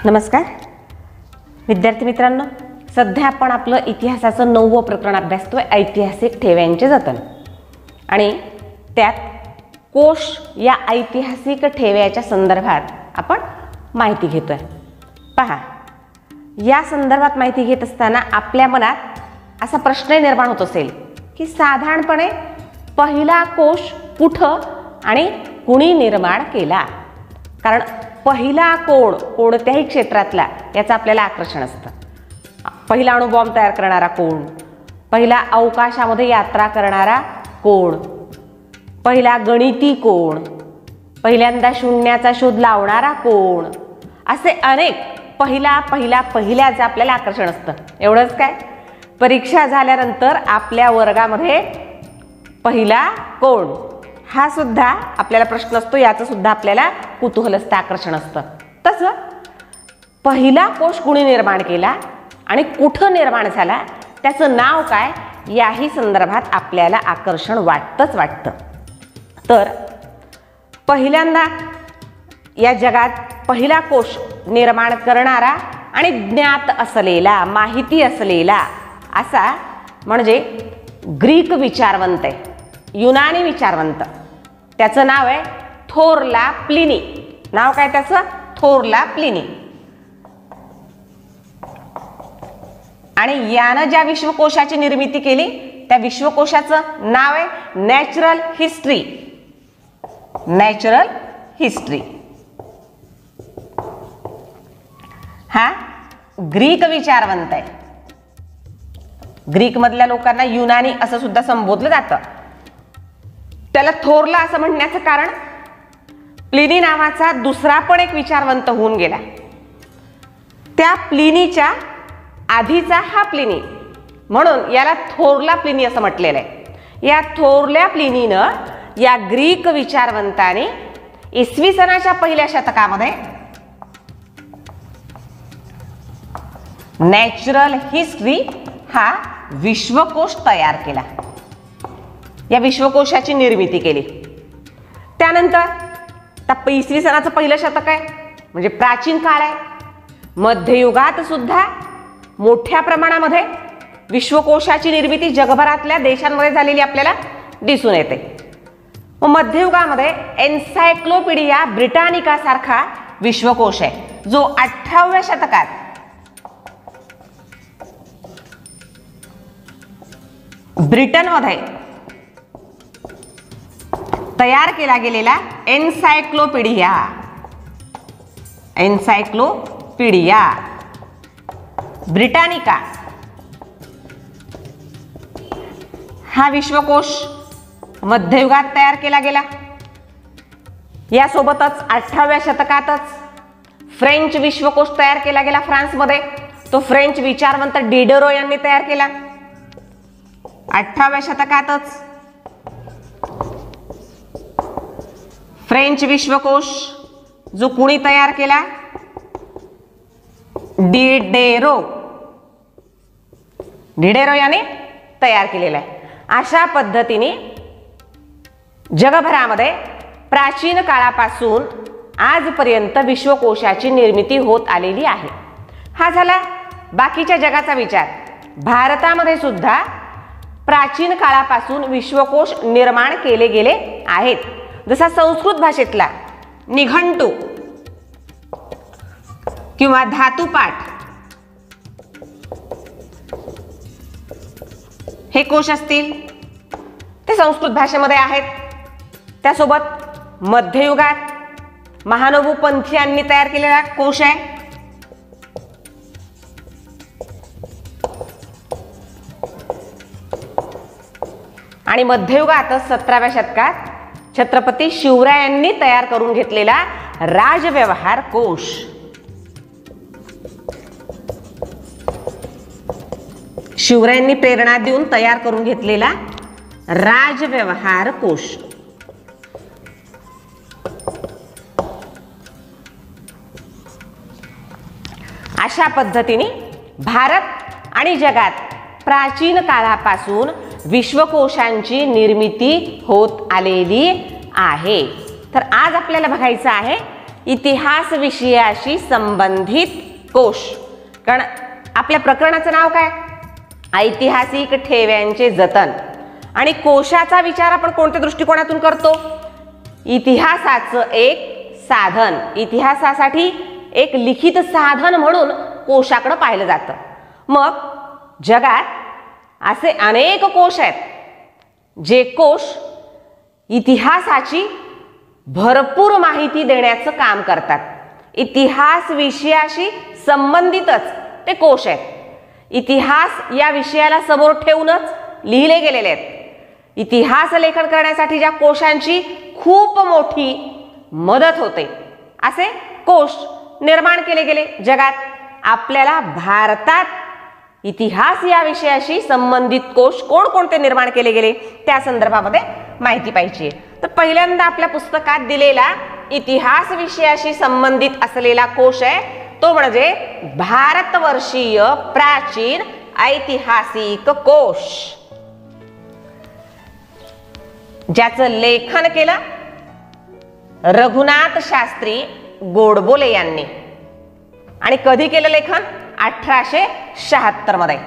नमस्कार विद्यार्थी मित्रांनो, सध्या आपण आपलं इतिहासाचं 9वं प्रकरण अभ्यासतोय, ऐतिहासिक ठेव्यांचे जतन. आणि त्यात कोश या ऐतिहासिक ठेव्याच्या संदर्भात आपण माहिती घेतोय. पहा, या संदर्भात माहिती घेत असताना आपल्या मनात असा प्रश्न निर्माण होत असेल की साधारणपणे पहिला कोश कुठं आणि कुणी निर्माण केला. कारण पहिला कोण कोणत्याही क्षेत्रातला याचं आपल्याला आकर्षण असतं. पहिला अणुबॉम्ब तयार करणारा कोण, पहिला अवकाशामध्ये यात्रा करणारा कोण, पहिला गणिती कोण, पहिल्यांदा शून्याचा शोध लावणारा कोण, असे अनेक पहिल्याचं आपल्याला आकर्षण असतं. एवढंच काय, परीक्षा झाल्यानंतर आपल्या वर्गामध्ये पहिला कोण हा सुद्धा आपल्याला प्रश्न असतो, याचं सुद्धा आपल्याला कुतूहल असतं, आकर्षण असतं. तसं पहिला कोश कुणी निर्माण केला आणि कुठं निर्माण झाला, त्याचं नाव काय, याही संदर्भात आपल्याला आकर्षण वाटतं. तर पहिल्यांदा या जगात पहिला कोश निर्माण करणारा आणि ज्ञात असलेला, माहिती असलेला असा म्हणजे ग्रीक विचारवंत आहे, युनानी विचारवंत. त्याचं नाव आहे थोरला प्लिनी. नाव काय त्याचं? थोरला प्लिनी. आणि यानं ज्या विश्वकोशाची निर्मिती केली त्या विश्वकोशाचं नाव आहे नॅचरल हिस्ट्री. Natural history. हा ग्रीक विचारवंत आहे. ग्रीक मधल्या लोकांना युनानी असं सुद्धा संबोधलं जातं. त्याला थोरला असं म्हणण्याचं कारण प्लिनी नावाचा दुसरा पण एक विचारवंत होऊन गेला. त्या प्लिनीच्या आधीचा हा प्लिनी, म्हणून याला थोरला प्लिनी असं म्हटलेलं आहे. या थोरल्या प्लिनीनं या ग्रीक विचारवंताने इसवी सनाच्या पहिल्या शतकामध्ये नॅचरल हिस्ट्री हा विश्वकोश तयार केला. या विश्वकोशाची निर्मिती केली. त्यानंतर इसवी सनाचं पहिलं शतक आहे, म्हणजे प्राचीन काळ आहे. मध्ययुगात सुद्धा मोठ्या प्रमाणामध्ये विश्वकोशाची निर्मिती जगभरातल्या देशांमध्ये झालेली आपल्याला दिसून येते. मध्ययुगामध्ये एन्सायक्लोपीडिया ब्रिटानिका सारखा विश्वकोश आहे, जो 18व्या शतकात ब्रिटनमध्ये तयार केला गेलेला एन्सायक्लोपीडिया ब्रिटानिका हा विश्वकोश मध्ययुगात तयार केला गेला. यासोबतच 18व्या शतकातच फ्रेंच विश्वकोश तयार केला गेला फ्रान्समध्ये. तो फ्रेंच विचारवंत डिडरो यांनी तयार केला. 18व्या शतकातच फ्रेंच विश्वकोश जो कुणी तयार केला, डिडेरो याने तयार केलेला आहे. अशा पद्धतीने जगभरामध्ये प्राचीन काळापासून आजपर्यंत विश्वकोशाची निर्मिती होत आलेली आहे. हा झाला बाकीच्या जगाचा विचार. भारतामध्ये सुद्धा प्राचीन काळापासून विश्वकोश निर्माण केले गेले आहेत. जसा संस्कृत भाषेतला निघंटू किंवा धातुपाठ हे कोश असतील, ते संस्कृत भाषेमध्ये आहेत. त्यासोबत मध्ययुगात महानुभू पंथीयांनी तयार केलेला कोश आहे. आणि मध्ययुगातच 17व्या शतकात छत्रपती शिवरायांनी तयार करून घेतलेला राजव्यवहार कोश. शिवरायांनी प्रेरणा देऊन तयार करून घेतलेला राजव्यवहार कोश. अशा पद्धतीने भारत आणि जगात प्राचीन काळापासून विश्वकोशांची निर्मिती होत आलेली आहे. तर आज आपल्याला बघायचं आहे इतिहास विषयाशी संबंधित कोश. कारण आपल्या प्रकरणाचं नाव काय? ऐतिहासिक ठेव्यांचे जतन. आणि कोशाचा विचार आपण कोणत्या दृष्टिकोनातून करतो? इतिहासाचं एक साधन, इतिहासासाठी एक लिखित साधन म्हणून कोशाकडे पाहिलं जातं. मग जगात असे अनेक कोश आहेत जे कोश इतिहासाची भरपूर माहिती देण्याचं काम करतात. इतिहास विषयाशी संबंधितच ते कोश आहेत. इतिहास या विषयाला समोर ठेवूनच लिहिले गेलेले आहेत. इतिहास लेखन करण्यासाठी ज्या कोशांची खूप मोठी मदत होते असे कोश निर्माण केले गेले जगात. आपल्याला भारतात इतिहास या विषयाशी संबंधित कोश कोणकोणते निर्माण केले गेले त्या संदर्भामध्ये माहिती पाहिजे. तर पहिल्यांदा आपल्या पुस्तकात दिलेला इतिहास विषयाशी संबंधित असलेला कोश आहे तो म्हणजे भारतवर्षीय प्राचीन ऐतिहासिक कोश, ज्याचं लेखन केलं रघुनाथ शास्त्री गोडबोले यांनी. आणि कधी केलं लेखन? 1876 मध्ये.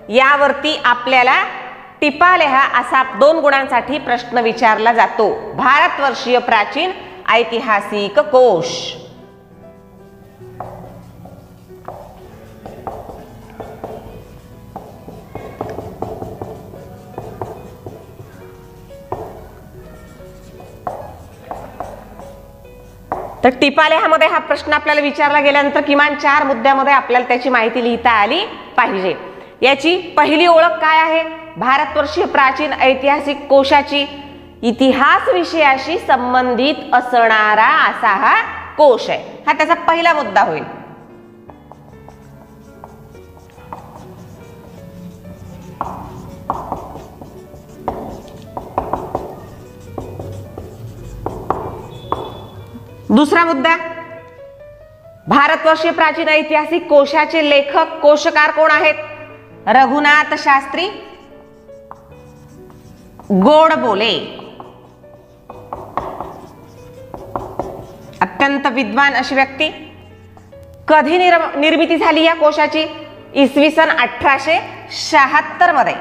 यावरती आपल्याला टिपा लिहा असा 2 गुणांसाठी प्रश्न विचारला जातो. भारतवर्षीय प्राचीन ऐतिहासिक कोश. तर टिपा लिहामध्ये हा प्रश्न आपल्याला विचारला गेल्यानंतर किमान 4 मुद्द्यामध्ये आपल्याला त्याची माहिती लिहिता आली पाहिजे. याची पहिली ओळख काय आहे? भारतवर्षीय प्राचीन ऐतिहासिक कोशाची इतिहास विषयाशी संबंधित असणारा असा हा कोश आहे. हा त्याचा पहिला मुद्दा होईल. दुसरा मुद्दा, भारतवर्षीय प्राचीन ऐतिहासिक कोशाचे लेखक कोशकार कोण आहेत? रघुनाथ शास्त्री गोडबोले. अत्यंत विद्वान अशी व्यक्ती. कधी निर्मिती झाली या कोशाची? इसवी सन 1876 मध्ये.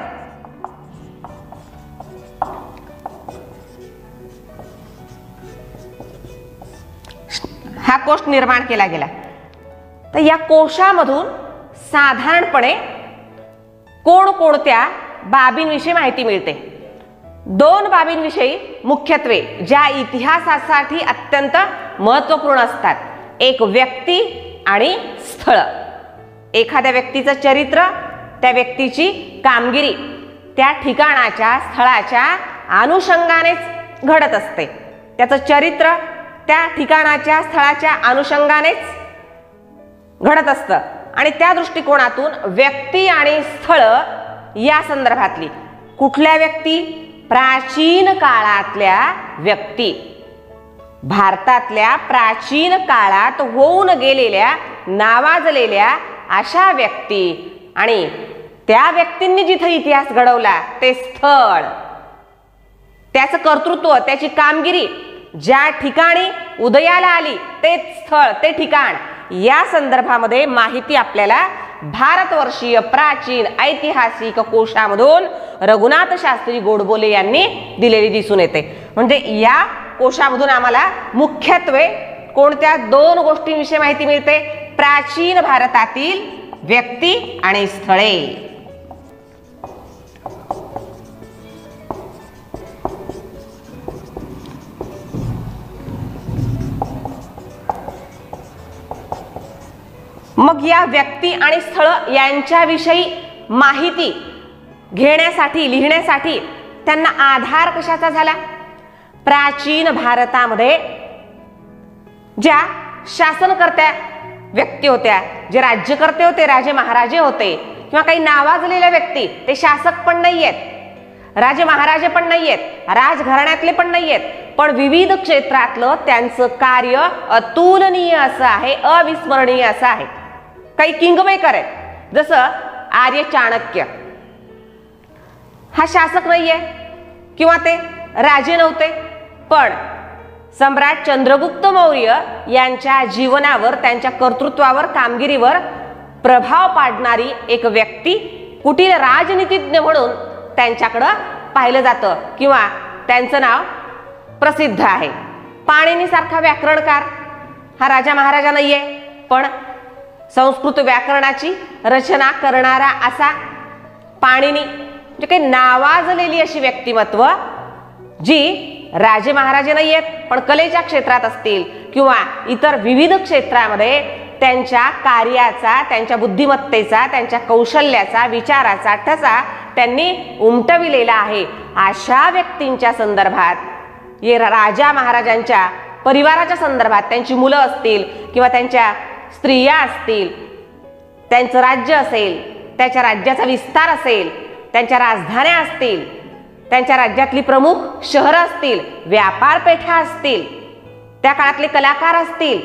हा कोश निर्माण केला गेला. तर या कोशामधून साधारणपणे कोणकोणत्या बाबींविषयी माहिती मिळते? 2 बाबींविषयी मुख्यत्वे ज्या इतिहासासाठी अत्यंत महत्त्वपूर्ण असतात. एक व्यक्ती आणि स्थळ. एखाद्या व्यक्तीचं चरित्र, त्या व्यक्तीची कामगिरी त्या ठिकाणाच्या स्थळाच्या अनुषंगानेच घडत असते. त्याचं चरित्र त्या ठिकाणाच्या स्थळाच्या अनुषंगानेच घडत असतं. आणि त्या दृष्टिकोनातून व्यक्ती आणि स्थळ या संदर्भातली कुठल्या व्यक्ती? प्राचीन काळातल्या व्यक्ती. भारतातल्या प्राचीन काळात होऊन गेलेल्या नावाजलेल्या अशा व्यक्ती आणि त्या व्यक्तींनी जिथे इतिहास घडवला ते स्थळ, त्याचं कर्तृत्व, त्याची कामगिरी, ज्या ठिकाणी उदयाला आली ते स्थळ, ते ठिकाण, या संदर्भामध्ये माहिती आपल्याला भारतवर्षीय प्राचीन ऐतिहासिक कोशामधून रघुनाथ शास्त्री गोडबोले यांनी दिलेली दिसून येते. म्हणजे या कोशामधून आम्हाला मुख्यत्वे कोणत्या 2 गोष्टींविषयी माहिती मिळते? प्राचीन भारतातील व्यक्ती आणि स्थळे. मग या व्यक्ती आणि स्थळ यांच्याविषयी माहिती घेण्यासाठी, लिहिण्यासाठी त्यांना आधार कशाचा झाला? प्राचीन भारतामध्ये ज्या शासनकर्त्या व्यक्ती होत्या, जे राज्यकर्ते होते, राजे महाराजे होते, किंवा काही नावाजलेल्या व्यक्ती, ते शासक पण नाहीयेत, राजे महाराजे पण नाहीयेत, राजघराण्यातले पण नाहीयेत, पण विविध क्षेत्रातलं त्यांचं कार्य अतुलनीय असं आहे, अविस्मरणीय असं आहे. काही किंगमेकर आहेत, जसं आर्य चाणक्य. हा शासक नाहीये किंवा ते राजे नव्हते, पण सम्राट चंद्रगुप्त मौर्य यांच्या जीवनावर, त्यांच्या कर्तृत्वावर, कामगिरीवर प्रभाव पाडणारी एक व्यक्ती, कुटील राजनीतिज्ञ म्हणून त्यांच्याकडं पाहिलं जातं किंवा त्यांचं नाव प्रसिद्ध आहे. पाणिनी सारखा व्याकरणकार हा राजा महाराजा नाहीये, पण संस्कृत व्याकरणाची रचना करणारा असा पाणिनी, म्हणजे काही नावाजलेली अशी व्यक्तिमत्व जी राजे महाराजे नाही आहेत, पण कलेच्या क्षेत्रात असतील किंवा इतर विविध क्षेत्रामध्ये त्यांच्या कार्याचा, त्यांच्या बुद्धिमत्तेचा, त्यांच्या कौशल्याचा, विचाराचा ठसा त्यांनी उमटविलेला आहे. अशा व्यक्तींच्या संदर्भात, ये राजा महाराजांच्या परिवाराच्या संदर्भात, त्यांची मुलं असतील किंवा त्यांच्या स्त्रिया असतील, त्यांचं राज्य असेल, त्याच्या राज्याचा विस्तार असेल, त्यांच्या राजधान्या असतील, त्यांच्या राज्यातली प्रमुख शहरं असतील, व्यापारपेठा असतील, त्या काळातले कलाकार असतील,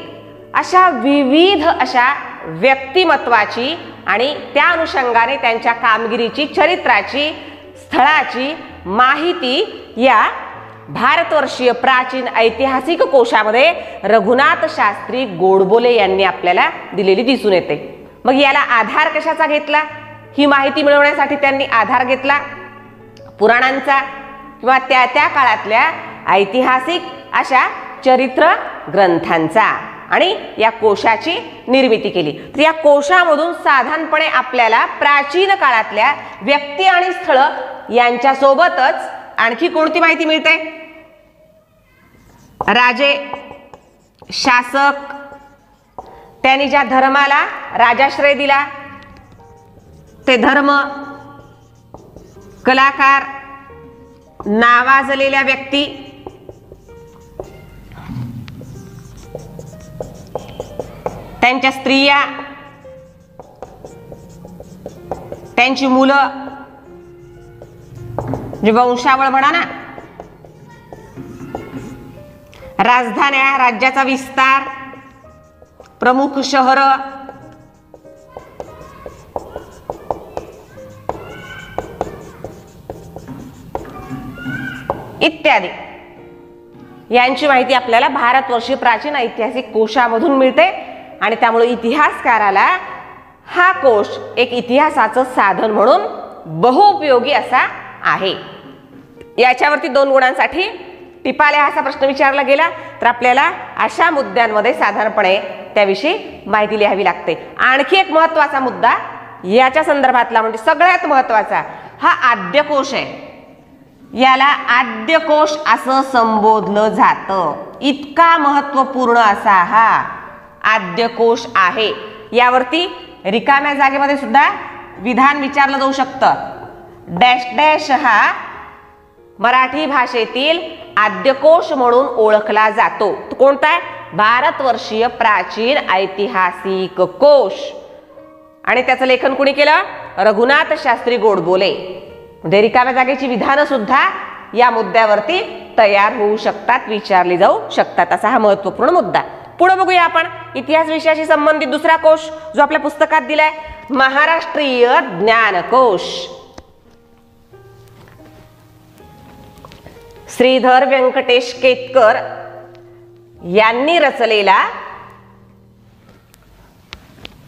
अशा विविध अशा व्यक्तिमत्वाची आणि त्या अनुषंगाने त्यांच्या कामगिरीची, चरित्राची, स्थळाची माहिती या भारतवर्षीय प्राचीन ऐतिहासिक कोशामध्ये रघुनाथ शास्त्री गोडबोले यांनी आपल्याला दिलेली दिसून येते. मग याला आधार कशाचा घेतला? ही माहिती मिळवण्यासाठी त्यांनी आधार घेतला पुराणांचा किंवा त्या त्या काळातल्या ऐतिहासिक अशा चरित्र ग्रंथांचा आणि या कोशाची निर्मिती केली. तर या कोशामधून साधारणपणे आपल्याला प्राचीन काळातल्या व्यक्ती आणि स्थळ यांच्या सोबतच आणखी कोणती माहिती मिळते? राजे, शासक, त्यांनी ज्या धर्माला राजाश्रय दिला ते धर्म, कलाकार, नावाजलेल्या व्यक्ती, त्यांच्या स्त्रिया, त्यांची मुलं, जे वंशावळ म्हणा ना, राजधान्या, राज्याचा विस्तार, प्रमुख शहर, इत्यादी यांची माहिती आपल्याला भारतवर्षीय प्राचीन ऐतिहासिक कोशामधून मिळते. आणि त्यामुळे इतिहासकाराला हा कोश एक इतिहासाचं साधन म्हणून बहुउपयोगी असा आहे. याच्यावरती 2 गुणांसाठी टिपा लिहा असा प्रश्न विचारला गेला तर आपल्याला अशा मुद्द्यांमध्ये साधारणपणे त्याविषयी माहिती लिहावी लागते. आणखी एक महत्त्वाचा मुद्दा याच्या संदर्भातला म्हणजे सगळ्यात महत्त्वाचा हा आद्यकोश आहे. याला आद्यकोश असं संबोधलं जातं. इतका महत्त्वपूर्ण असा हा आद्यकोश आहे. यावरती रिकाम्या जागेमध्ये सुद्धा विधान विचारलं जाऊ शकतं. डॅश डॅश हा मराठी भाषेतील आद्यकोश म्हणून ओळखला जातो. तो कोणता आहे? भारतवर्षीय प्राचीन ऐतिहासिक कोश. आणि त्याचं लेखन कुणी केलं? रघुनाथ शास्त्री गोडबोले. म्हणजे रिकाम्या जागेची विधानं सुद्धा या मुद्द्यावरती तयार होऊ शकतात, विचारली जाऊ शकतात. असा हा महत्त्वपूर्ण मुद्दा. पुढे बघूया आपण इतिहास विषयाशी संबंधित दुसरा कोश जो आपल्या पुस्तकात दिलाय, महाराष्ट्रीय ज्ञानकोश. श्रीधर व्यंकटेश केतकर यांनी रचलेला,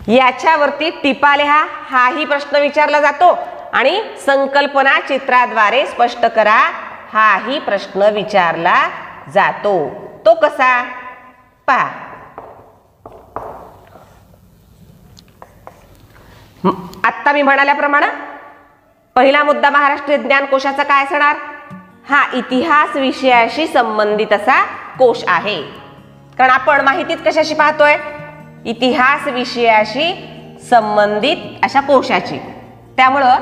याच्यावरती टिपा लिहा हाही प्रश्न विचारला जातो आणि संकल्पना चित्राद्वारे स्पष्ट करा हाही प्रश्न विचारला जातो. तो कसा? पहा, आत्ता मी म्हणाल्याप्रमाणे पहिला मुद्दा महाराष्ट्रीय ज्ञानकोशाचा काय असणार? हा इतिहास विषयाशी संबंधित असा कोश आहे. कारण आपण माहितीत कशाशी पाहतोय? इतिहास विषयाशी संबंधित अशा कोशाची. त्यामुळं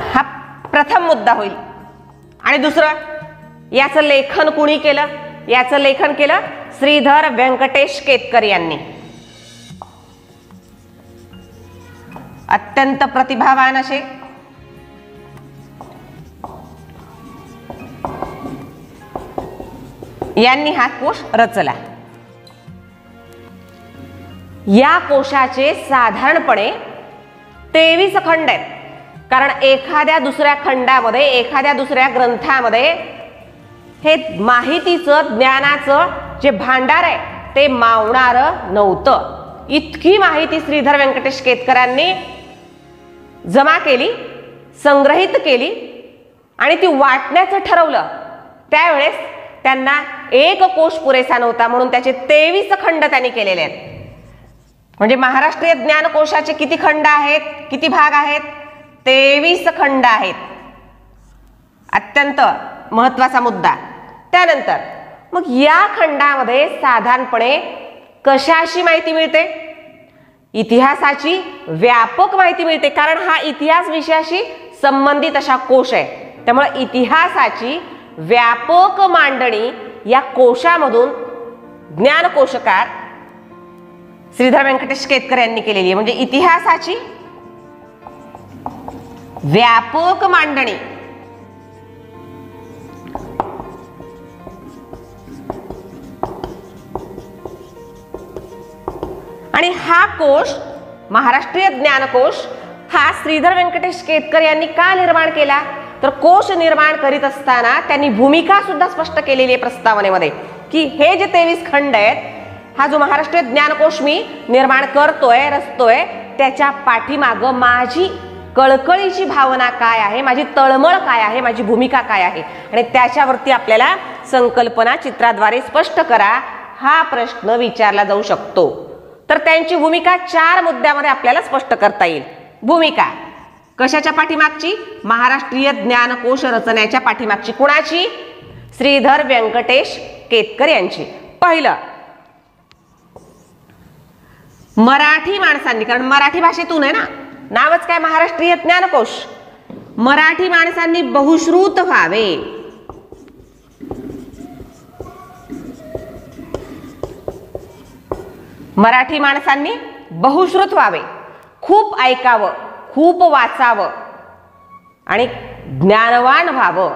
हा प्रथम मुद्दा होईल. आणि दुसरं, याचं लेखन कुणी केलं? याचं लेखन केलं श्रीधर व्यंकटेश केतकर यांनी. अत्यंत प्रतिभावान असे यांनी हा कोश रचला. या कोशाचे साधारणपणे 23 खंड आहेत. कारण एखाद्या दुसऱ्या खंडामध्ये, एखाद्या दुसऱ्या ग्रंथामध्ये हे माहितीचं, ज्ञानाचं जे भांडार आहे ते मावणारं नव्हतं. इतकी माहिती श्रीधर व्यंकटेश केतकरांनी जमा केली, संग्रहित केली आणि ती वाटण्याचं ठरवलं. त्यावेळेस त्यांना एक कोश पुरेसा नव्हता, म्हणून त्याचे 23 खंड त्यांनी केलेले आहेत. म्हणजे महाराष्ट्रीय ज्ञानकोशाचे किती खंड आहेत, किती भाग आहेत? 23 खंड आहेत. अत्यंत महत्वाचा मुद्दा. त्यानंतर मग या खंडामध्ये साधारणपणे कशाची माहिती मिळते? इतिहासाची व्यापक माहिती मिळते, कारण हा इतिहास विषयाशी संबंधित अशा कोश आहे. त्यामुळे इतिहासाची व्यापक मांडणी या कोशामधून ज्ञानकोशकार श्रीधर व्यंकटेश केतकर यांनी केलेली आहे. म्हणजे इतिहासाची व्यापक मांडणी आणि हा कोश, महाराष्ट्रीय ज्ञानकोश, हा श्रीधर व्यंकटेश केतकर यांनी का निर्माण केला? तर कोश निर्माण करीत असताना त्यांनी भूमिका सुद्धा स्पष्ट केलेली आहे प्रस्तावनेमध्ये, की हे जे 23 खंड आहेत, हा जो महाराष्ट्रीय ज्ञानकोश मी निर्माण करतोय, रचतोय, त्याच्या पाठीमागं माझी कळकळीची भावना काय आहे, माझी तळमळ काय आहे, माझी भूमिका काय आहे, आणि त्याच्यावरती आपल्याला संकल्पना चित्राद्वारे स्पष्ट करा हा प्रश्न विचारला जाऊ शकतो. तर त्यांची भूमिका 4 मुद्द्यामध्ये आपल्याला स्पष्ट करता येईल. भूमिका कशाच्या पाठीमागची? महाराष्ट्रीय ज्ञानकोश रचण्याच्या पाठीमागची. कुणाची? श्रीधर व्यंकटेश केतकर यांची. पहिलं, मराठी माणसांनी, कारण मराठी भाषेतून आहे ना, नावच काय महाराष्ट्रीय ज्ञानकोश. मराठी माणसांनी बहुश्रुत व्हावे. मराठी माणसांनी बहुश्रुत व्हावे, खूप ऐकावं, खूप वाचावं आणि ज्ञानवान व्हावं.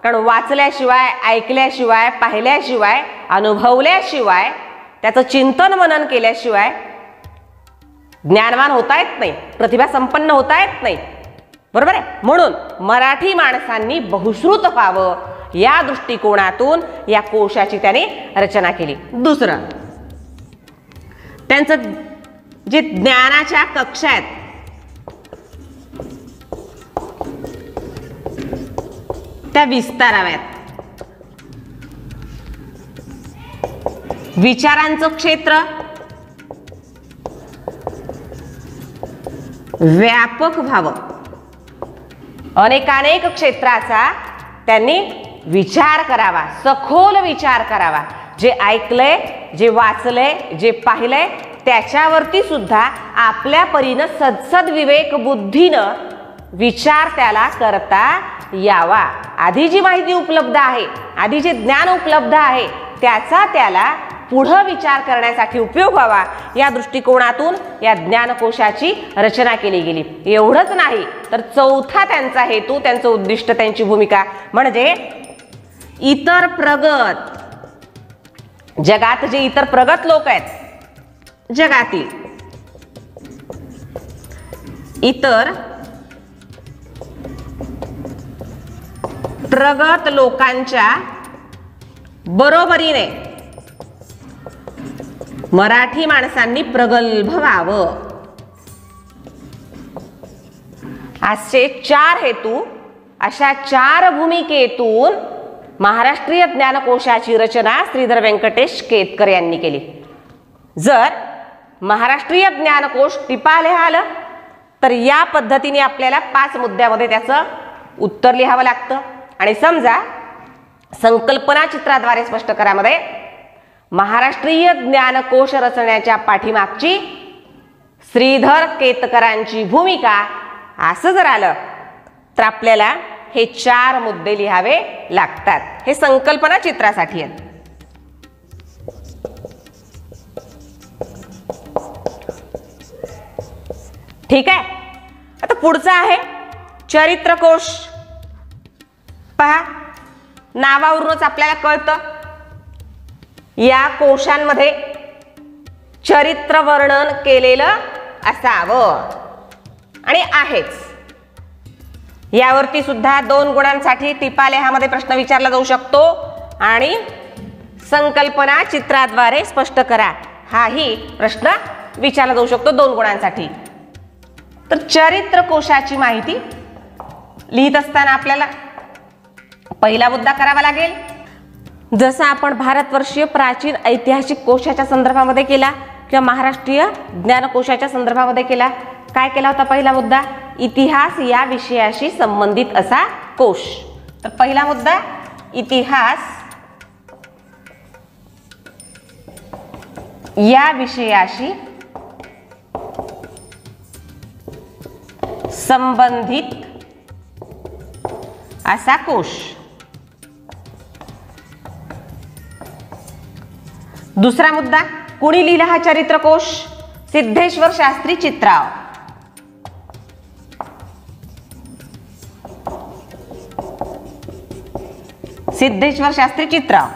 कारण वाचल्याशिवाय, ऐकल्याशिवाय, पाहिल्याशिवाय, अनुभवल्याशिवाय, त्याचं चिंतन मनन केल्याशिवाय ज्ञानवान होता येत नाही, प्रतिभा संपन्न होता येत नाही. बरोबर आहे? म्हणून मराठी माणसांनी बहुश्रुत व्हावं या दृष्टिकोनातून या कोशाची त्याने रचना केली. दुसरं, त्यांचं जे ज्ञानाच्या कक्षा आहेत त्या विस्ताराव्यात. विचारांचं क्षेत्र व्यापक व्हावं. अनेकानेक क्षेत्राचा त्यांनी विचार करावा, सखोल विचार करावा. जे ऐकलंय, जे वाचलंय, जे पाहिलंय त्याच्यावरती सुद्धा आपल्या परीनं सदसद विवेक बुद्धीनं विचार त्याला करता यावा. आधी जी माहिती उपलब्ध आहे, आधी जे ज्ञान उपलब्ध आहे, त्याचा त्याला पुढं विचार करण्यासाठी उपयोग व्हावा या दृष्टिकोनातून या ज्ञानकोशाची रचना केली गेली. एवढंच नाही तर चौथा त्यांचा हेतू, त्यांचं उद्दिष्ट, त्यांची भूमिका म्हणजे इतर प्रगत, जगात जे इतर प्रगत लोक आहेत, जगातील इतर प्रगत लोकांच्या बरोबरीने मराठी माणसांनी प्रगल्भ व्हावं. असे 4 हेतू, अशा 4 भूमिकेतून महाराष्ट्रीय ज्ञानकोशाची रचना श्रीधर व्यंकटेश केतकर यांनी केली. जर महाराष्ट्रीय ज्ञानकोश टिपा लिहालं तर या पद्धतीने आपल्याला 5 मुद्द्यामध्ये त्याचं उत्तर लिहावं लागतं. आणि समजा संकल्पना चित्राद्वारे स्पष्ट करामध्ये महाराष्ट्रीय ज्ञानकोश रचण्याच्या पाठीमागची श्रीधर केतकरांची भूमिका असं जर आलं तर आपल्याला हे 4 मुद्दे लिहावे लागतात. हे संकल्पना चित्रासाठी आहेत. ठीक आहे. आता पुढचं आहे चरित्रकोश. पहा, नावावरूनच आपल्याला कळतं या कोशांमध्ये चरित्र वर्णन केलेलं असावं आणि आहेच. यावरती सुद्धा 2 गुणांसाठी टिपा लेहामध्ये प्रश्न विचारला जाऊ शकतो आणि संकल्पना चित्राद्वारे स्पष्ट करा हाही प्रश्न विचारला जाऊ शकतो 2 गुणांसाठी. तर चरित्र कोशाची माहिती लिहित असताना आपल्याला पहिला मुद्दा करावा लागेल. जसं आपण भारतवर्षीय प्राचीन ऐतिहासिक कोशाच्या संदर्भामध्ये केला किंवा महाराष्ट्रीय ज्ञानकोशाच्या संदर्भामध्ये केला, काय केला होता पहिला मुद्दा? इतिहास या विषयाशी संबंधित असा कोश. तर पहिला मुद्दा इतिहास या विषयाशी संबंधित असा कोश. दुसरा मुद्दा, कोणी लिहिला हा चरित्रकोश? सिद्धेश्वर शास्त्री चित्राव. सिद्धेश्वर शास्त्री चित्राव.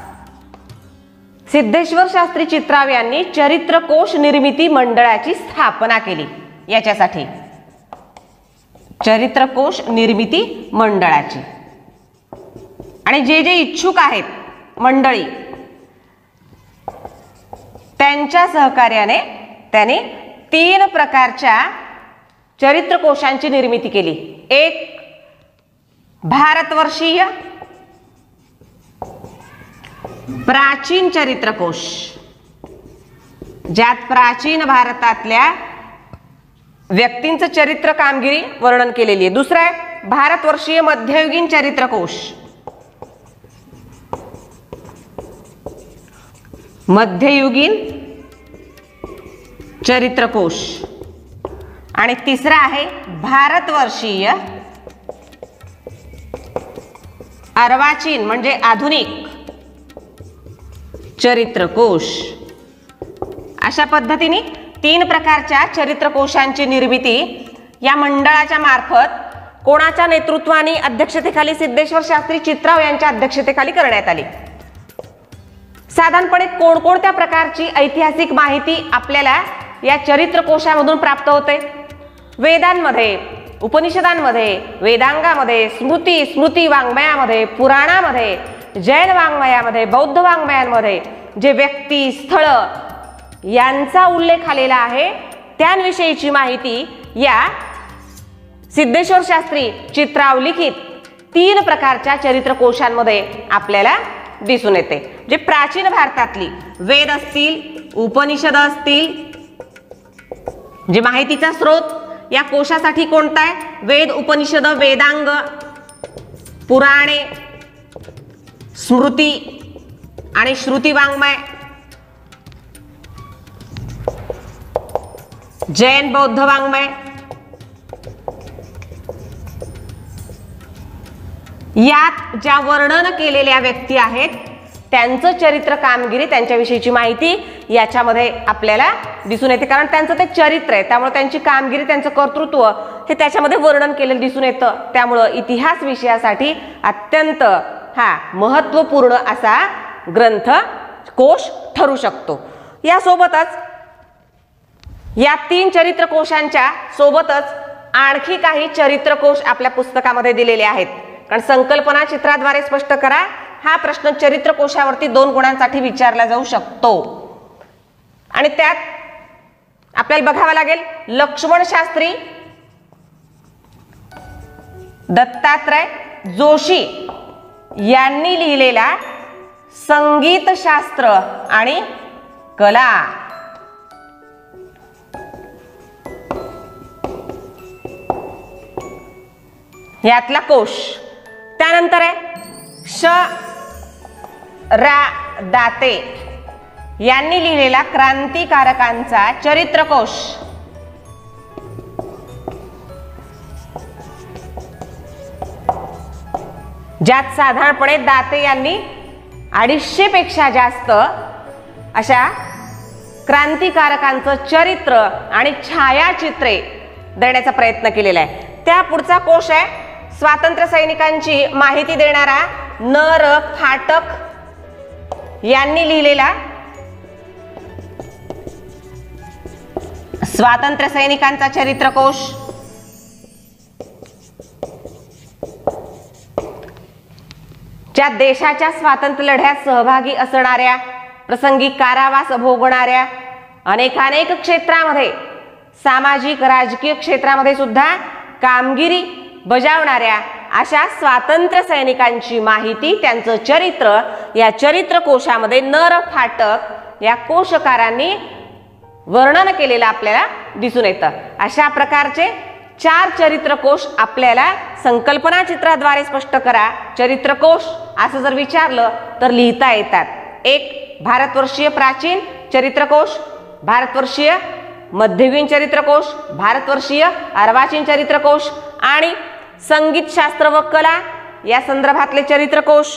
सिद्धेश्वर शास्त्री चित्राव यांनी चरित्रकोश निर्मिती मंडळाची स्थापना केली. याच्यासाठी चरित्रकोश निर्मिती मंडळाची. आणि जे जे इच्छुक आहेत मंडळी त्यांच्या सहकार्याने त्याने 3 प्रकारच्या चरित्रकोशांची निर्मिती केली. एक भारतवर्षीय प्राचीन चरित्रकोश, ज्यात प्राचीन भारतातल्या व्यक्तींचं चरित्र कामगिरी वर्णन केलेली आहे. दुसरा आहे भारतवर्षीय मध्ययुगीन चरित्रकोश, मध्ययुगीन चरित्रकोश. आणि तिसरा आहे भारतवर्षीय अर्वाचीन म्हणजे आधुनिक चरित्रकोश. अशा पद्धतीने 3 प्रकारच्या चरित्रकोशांची निर्मिती या मंडळाच्या मार्फत कोणाच्या नेतृत्वाने अध्यक्षतेखाली? सिद्धेश्वर शास्त्री चित्राव यांच्या अध्यक्षतेखाली करण्यात आली. साधारणपणे कोणकोणत्या प्रकारची ऐतिहासिक माहिती आपल्याला या चरित्रकोशामधून प्राप्त होते? वेदांमध्ये, उपनिषदांमध्ये, वेदांगामध्ये, स्मृती वाङ्मयामध्ये, पुराणामध्ये, जैन वाङ्मयामध्ये, बौद्ध वाङ्मयांमध्ये जे व्यक्ती स्थळ यांचा उल्लेख आलेला आहे त्यांविषयीची माहिती या सिद्धेश्वर शास्त्री चित्राव लिखित 3 प्रकारच्या चरित्रकोशांमध्ये आपल्याला दिसून येते. जे प्राचीन भारतातली वेद असतील, उपनिषद असतील, जे माहितीचा स्रोत या कोशासाठी कोणता आहे? वेद, उपनिषद, वेदांग, पुराणे, स्मृती आणि श्रुती वाङ्मय, जैन बौद्ध वाङ्मय, यात ज्या वर्णन केलेल्या व्यक्ती आहेत त्यांचं चरित्र कामगिरी, त्यांच्याविषयीची माहिती याच्यामध्ये आपल्याला दिसून येते. कारण त्यांचं ते चरित्र आहे, त्यामुळे त्यांची कामगिरी, त्यांचं कर्तृत्व हे त्याच्यामध्ये वर्णन केलेलं दिसून येतं. त्यामुळं इतिहास विषयासाठी अत्यंत महत्त्वपूर्ण असा ग्रंथ कोश ठरू शकतो. यासोबतच या 3 चरित्रकोशांच्या सोबतच आणखी काही चरित्रकोश आपल्या पुस्तकामध्ये दिलेले आहेत. कारण संकल्पना चित्राद्वारे स्पष्ट करा हा प्रश्न चरित्रकोशावरती 2 गुणांसाठी विचारला जाऊ शकतो. आणि त्यात आपल्याला बघावं लागेल लक्ष्मण शास्त्री, दत्तात्रय जोशी यांनी लिहिलेला संगीतशास्त्र आणि कला. यातला कोश. त्यानंतर आहे श रा दाते यांनी लिहिलेला क्रांतिकारकांचा चरित्रकोश. ज्यात साधारणपणे दाते यांनी 250 पेक्षा जास्त अशा क्रांतिकारकांचं चरित्र आणि छायाचित्रे देण्याचा प्रयत्न केलेला आहे. त्या पुढचा कोश आहे स्वातंत्र्य सैनिकांची माहिती देणारा नर फाटक यांनी लिहिलेला स्वातंत्र्य सैनिकांचा चरित्रकोश. ज्या देशाच्या स्वातंत्र्य लढ्यात सहभागी असणाऱ्या, प्रसंगी कारावास भोगणाऱ्या, अनेकानेक क्षेत्रामध्ये सामाजिक राजकीय क्षेत्रामध्ये सुद्धा कामगिरी बजावणाऱ्या अशा स्वातंत्र्य सैनिकांची माहिती, त्यांचं चरित्र या चरित्र कोशामध्ये नर फाटक या कोशकारांनी वर्णन केलेलं आपल्याला दिसून येतं. अशा प्रकारचे 4 चरित्रकोश आपल्याला संकल्पना चित्राद्वारे स्पष्ट करा. चरित्रकोश असं जर विचारलं तर लिहिता येतात. 1 भारतवर्षीय प्राचीन चरित्रकोश, भारतवर्षीय मध्ययुगीन चरित्रकोश, भारतवर्षीय अर्वाचीन चरित्रकोश आणि संगीत शास्त्र व कला या संदर्भातले चरित्रकोश,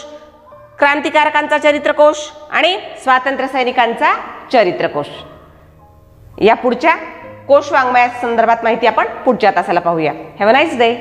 क्रांतिकारकांचा चरित्रकोश आणि स्वातंत्र्य सैनिकांचा चरित्रकोश. या पुढच्या कोश वाङ्मया संदर्भात माहिती आपण पुढच्या तासाला पाहूया. Have a nice day.